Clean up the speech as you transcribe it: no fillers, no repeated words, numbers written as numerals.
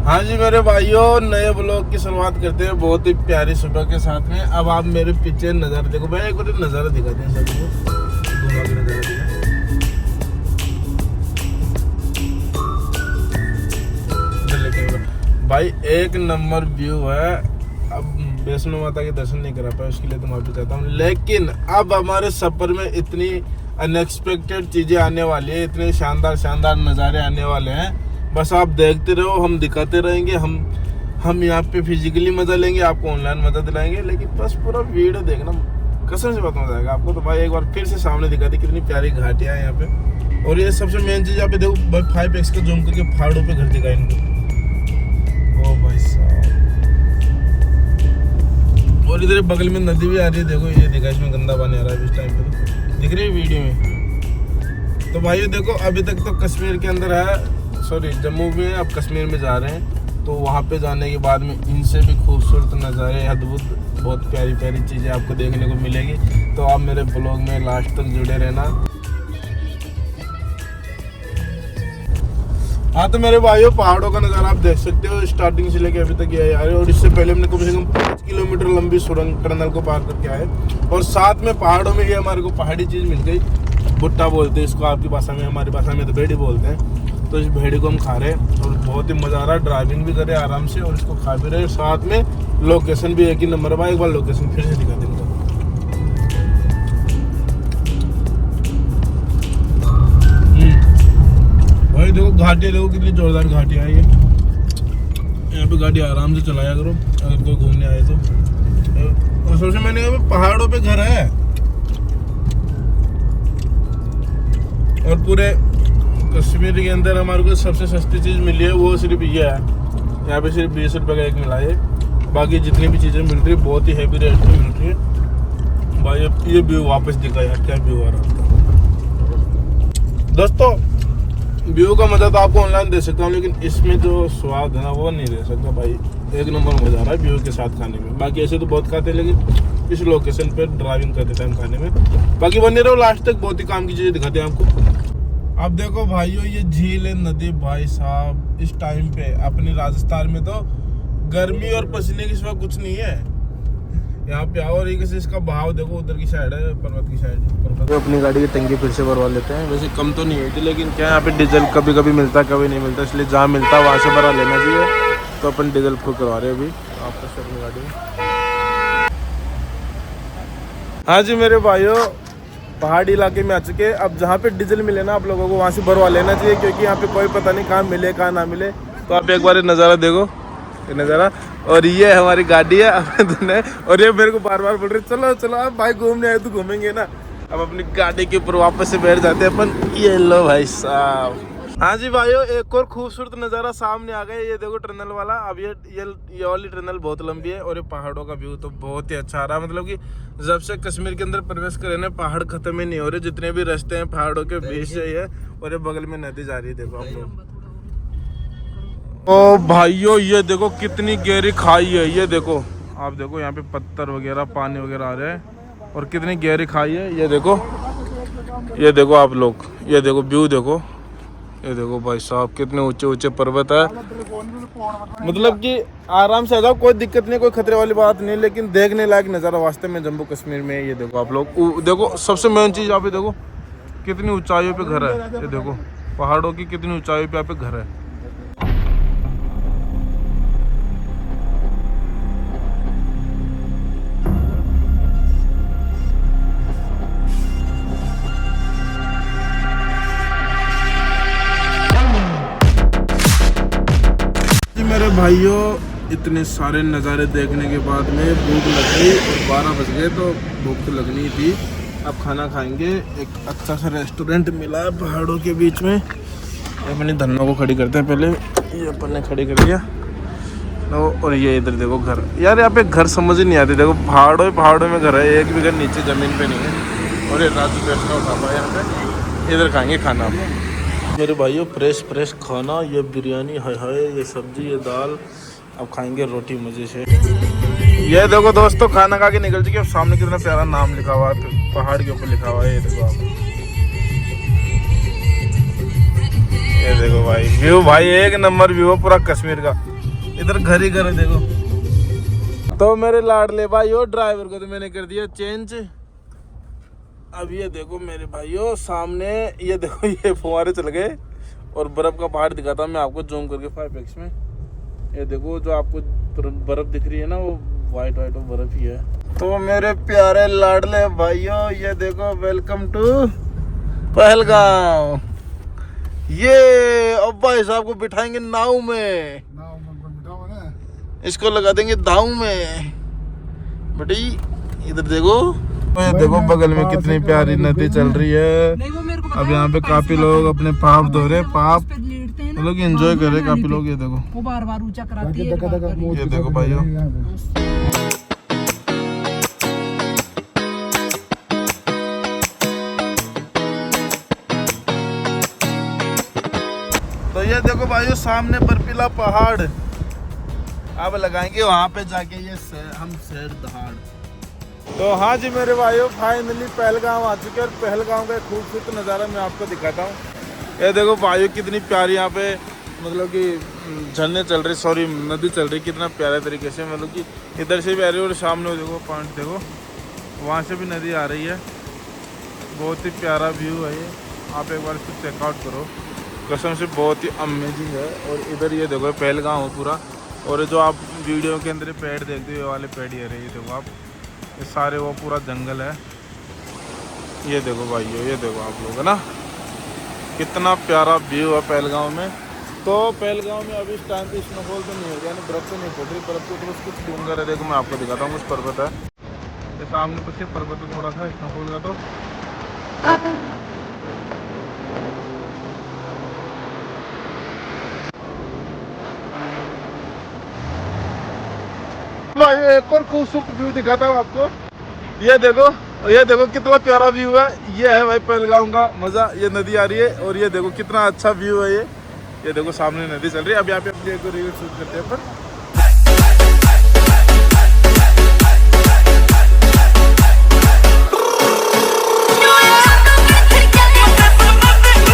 हाँ जी मेरे भाइयों, नए ब्लॉग की शुरुआत करते हैं बहुत ही प्यारी सुबह के साथ में। अब आप मेरे पीछे नज़ारा देखो भाई, एक बार नज़ारा दिखा दें सबको, घुमा के नज़ारा दिखा भाई, एक नंबर व्यू है। अब वैष्णो माता के दर्शन नहीं करा पाया, उसके लिए तो माफी चाहता हूँ, लेकिन अब हमारे सफर में इतनी अनएक्सपेक्टेड चीज़ें आने वाली है, इतने शानदार शानदार नज़ारे आने वाले हैं। बस आप देखते रहो, हम दिखाते रहेंगे। हम यहाँ पे फिजिकली मजा लेंगे, आपको ऑनलाइन मजा दिलाएंगे, लेकिन बस पूरा वीडियो देखना, कसम से बहुत मजा आएगा आपको। तो भाई एक बार फिर से सामने दिखा दी कितनी प्यारी घाटियाँ हैं यहाँ पे। और ये सबसे मेन चीज यहाँ पे देखो भाई, 5x का जूम करके पहाड़ों पे घर दिखाए इनको। ओ भाई साहब, और इधर बगल में नदी भी आ रही है, देखो ये दिखा, इसमें गंदा पानी आ रहा है इस टाइम पे, तो दिख रही है वीडियो में। तो भाई देखो अभी तक तो कश्मीर के अंदर है, सॉरी जम्मू में, अब कश्मीर में जा रहे हैं। तो वहाँ पे जाने के बाद में इनसे भी खूबसूरत नज़ारे, अद्भुत, बहुत प्यारी प्यारी चीज़ें आपको देखने को मिलेगी। तो आप मेरे ब्लॉग में लास्ट तक जुड़े रहना। हाँ तो मेरे भाइयों, पहाड़ों का नज़ारा आप देख सकते हो, स्टार्टिंग से लेके अभी तक ये आ रहे। और इससे पहले हमने कम से कम 5 किलोमीटर लंबी सुरंग टनल को पार करके आए। और साथ में पहाड़ों में ये हमारे को पहाड़ी चीज़ मिल गई, भुट्टा बोलते हैं इसको आपकी भाषा में, हमारी भाषा में तो भेड़ी बोलते हैं। तो इस भेड़ी को हम खा रहे हैं और बहुत ही मज़ा आ रहा है। ड्राइविंग भी करे आराम से और इसको खा भी रहे, साथ में लोकेशन भी एक ही नंबर है भाई। एक बार लोकेशन फिर से दिखा देंगे भाई। देखो घाटियाँ, देखो कितनी जोरदार घाटियाँ हैं ये। यहाँ पे गाड़ी आराम से चलाया करो अगर कोई घूमने आए तो। और सबसे मैंने कहा पहाड़ों पे घर है और पूरे कश्मीर के अंदर हमारे को सबसे सस्ती चीज़ मिली है, वो सिर्फ ये है। यहाँ पे सिर्फ 20 रुपये का एक मिला है, बाकी जितनी भी चीज़ें मिल रही है बहुत ही हैवी रेट में मिल रही है भाई। ये व्यू वापस दिखा यार, क्या व्यू आ रहा है दोस्तों। व्यू का मज़ा तो आपको ऑनलाइन दे सकता हूँ, लेकिन इसमें जो स्वाद है ना वो नहीं दे सकता भाई। एक नंबर मज़ा आ रहा है व्यू के साथ खाने में। बाकी ऐसे तो बहुत खाते हैं, लेकिन इस लोकेशन पर ड्राइविंग करते टाइम खाने में। बाकी बने रहो लास्ट तक, बहुत ही काम की चीज़ें दिखाते हैं आपको। अब देखो भाइयों, ये झील है, नदी भाई साहब, इस टाइम पे अपने राजस्थान में तो गर्मी और पसीने के सिवा कुछ नहीं है। यहाँ पे आओ और इसका बहाव देखो, उधर की साइड है, पर्वत की साइड। तो अपनी गाड़ी की टंकी फिर से भरवा लेते हैं। वैसे कम तो नहीं होती, लेकिन क्या यहाँ पे डीजल कभी कभी मिलता है, कभी नहीं मिलता, इसलिए जहाँ मिलता है वहाँ से भरा लेना चाहिए। तो अपन डीजल फुल करवा रहे हैं अभी आपस से अपनी गाड़ी में। हाँ जी मेरे भाइयों, पहाड़ी इलाके में आ चुके। अब जहाँ पे डीजल मिले ना आप लोगों को, वहाँ से भरवा लेना चाहिए, क्योंकि यहाँ पे कोई पता नहीं कहाँ मिले कहाँ ना मिले। तो आप एक बार नज़ारा देखो, ये नज़ारा। और ये हमारी गाड़ी है और ये मेरे को बार बार बोल रहे चलो चलो आप भाई घूमने आए तो घूमेंगे ना। अब अपनी गाड़ी के ऊपर वापस से बैठ जाते हैं अपन। ये लो भाई साहब। हाँ जी भाइयों, एक और खूबसूरत नज़ारा सामने आ गया, ये देखो टनल वाला। अब ये वाली टनल बहुत लंबी है और ये पहाड़ों का व्यू तो बहुत ही अच्छा आ रहा है। मतलब कि जब से कश्मीर के अंदर प्रवेश करे ना, पहाड़ खत्म ही नहीं हो रहे, जितने भी रास्ते हैं पहाड़ों के बीच से ही है। और ये बगल में नदी जा रही है, देखो आप लोग। ओ भाइयों, ये देखो कितनी गहरी खाई है, ये देखो आप देखो, यहाँ पे पत्थर वगैरह पानी वगैरह आ रहे हैं और कितनी गहरी खाई है। ये देखो आप लोग, ये देखो व्यू देखो, ये देखो भाई साहब कितने ऊंचे ऊंचे पर्वत है। मतलब कि आराम से आ जाओ, कोई दिक्कत नहीं, कोई खतरे वाली बात नहीं, लेकिन देखने लायक नज़ारा वास्तव में जम्मू कश्मीर में। ये देखो आप लोग, देखो सबसे मेन चीज़ यहाँ पे देखो कितनी ऊंचाइयों पे घर है। ये देखो पहाड़ों की कितनी ऊंचाइयों पे यहाँ पे घर है। मेरे भाइयों, इतने सारे नज़ारे देखने के बाद में भूख लग गई और 12 बज गए, तो भूख तो लगनी थी। अब खाना खाएंगे। एक अच्छा सा रेस्टोरेंट मिला है पहाड़ों के बीच में। अपनी धन्नों को खड़ी करते हैं पहले, ये अपन ने खड़ी कर दिया। और ये इधर देखो घर, यार यहाँ पे घर समझ ही नहीं आती। देखो पहाड़ों में घर है, एक भी घर नीचे ज़मीन पे नहीं है। और ये राजू वैष्णो ढाबा है यहाँ पे, इधर खाएंगे खाना मेरे भाइयों। फ्रेश खाना, ये बिरयानी है, ये सब्जी, ये दाल। अब खाएंगे रोटी मजे से। ये देखो दोस्तों, खाना खा के निकल चुके। अब सामने कितना प्यारा नाम लिखा हुआ है, पहाड़ के ऊपर लिखा हुआ है, ये देखो आप। ये देखो भाई व्यू, भाई एक नंबर व्यू है पूरा कश्मीर का। इधर घर ही घर है देखो। तो मेरे लाडले भाइयों ड्राइवर को तो मैंने कर दिया चेंज। अब ये देखो मेरे भाइयों सामने ये देखो ये फुहारे चल गए और बर्फ का पहाड़ दिखाता हूँ मैं आपको जूम करके 5x में। ये देखो जो आपको बर्फ दिख रही है ना वो वाइट वाइट वो बर्फ ही है। तो मेरे प्यारे लाडले भाइयों ये देखो वेलकम टू पहलगाम। ये अब भाई साहब को बिठाएंगे नाव में इसको लगा देंगे दाव में बेटी। इधर देखो ये देखो बगल में कितनी प्यारी नदी चल रही है। अब यहाँ पे काफी लोग अपने पाप धो रहे पाप लोग एंजॉय कर रहे काफी लोग। ये देखो वो बार बार ऊंचा कराती है। ये देखो भाइयों तो ये देखो भाइयों सामने बर्फीला पहाड़ अब लगाएंगे वहां पे जाके ये हम शेर दहाड़। तो हाँ जी मेरे भाइयों फाइनली पहलगाम आ चुके हैं और पहलगाम का एक खूबसूरत नज़ारा मैं आपको दिखाता हूँ। ये देखो भाइयों कितनी प्यारी यहाँ पे मतलब कि झरने चल रहे सॉरी नदी चल रही कितना प्यारे तरीके से मतलब कि इधर से भी आ रही है और सामने देखो पॉइंट देखो वहाँ से भी नदी आ रही है। बहुत ही प्यारा व्यू है ये आप एक बार इसको चेकआउट करो कसम से बहुत ही अमेजिंग है। और इधर ये देखो पहलगाम हो पूरा और जो आप वीडियो के अंदर पेड़ देखते हो ये वाले पेड़ ये रहे देखो आप ये सारे वो पूरा जंगल है। ये देखो भाइयों ये देखो आप लोग है ना कितना प्यारा व्यू है पहलगाम में। तो पहलगाम में अभी इस टाइम पे स्नोफॉल तो नहीं हो गया बर्फ़ तो नहीं पड़ रही बर्फ़ तो कुछ डूंगर है देखो मैं आपको दिखाता हूँ कुछ पर्वत है ये सामने कुछ पर्वत थोड़ा सा स्नोफॉल का। तो एक और खूबसूरत व्यू दिखाता हूँ आपको। ये देखो कितना प्यारा व्यू है। ये है भाई पहलगाम का मजा। ये नदी आ रही है और ये देखो कितना अच्छा व्यू है। ये देखो सामने नदी चल रही है। अब यहाँ पे अपनी एक रील शूट करते हैं पर